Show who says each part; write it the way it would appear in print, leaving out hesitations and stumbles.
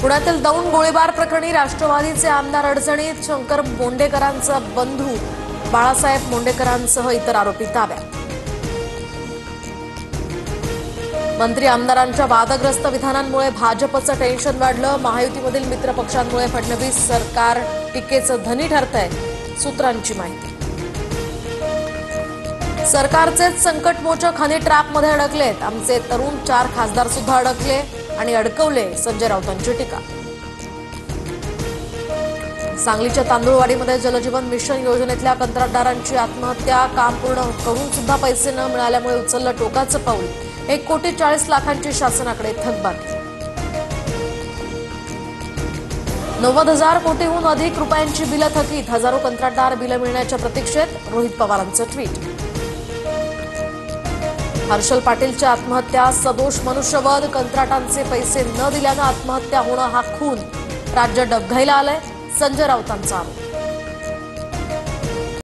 Speaker 1: पुण्यातील दौंड गोळीबार प्रकरणी राष्ट्रवादीचे आमदार अडचणीत, शंकर मोंडेकरांचा बंधू बाळासाहेब मोंडेकरांसह इतर आरोपी ताब्यात। मंत्री आमदारांच्या वादग्रस्त विधानांमुळे भाजपचं टेन्शन वाढलं, महायुतीमधील मित्रपक्षांमुळे फडणवीस सरकार टीकेचं धनी ठरतंय, सूत्रांची माहिती। सरकारचेच संकटमोचक हनी ट्रॅपमध्ये अडकलेत, आमचे तरुण 4 खासदार सुद्धा अडकले आणि अडकवले, संजय राऊतांची टीका। सांगलीच्या तांदूळवाडीमध्ये जलजीवन मिशन योजनेतल्या कंत्राटदारांची आत्महत्या, काम पूर्ण करून सुद्धा पैसे न मिळाल्यामुळे उचललं टोकाचं पाऊल, 1,40,00,000ची शासनाकडे थकबाकी। 90,000 कोटीहून अधिक रुपयांची बिलं थकीत, हजारो कंत्राटदार बिलं मिळण्याच्या प्रतीक्षेत, रोहित पवारांचं ट्विट। हर्षल पाटीलच्या आत्महत्या सदोष मनुष्यवध, कंत्राटांचे पैसे न दिल्यानं आत्महत्या होणं हा खून, राज्य डबघाईला आलंय, संजय राऊतांचा आरोप।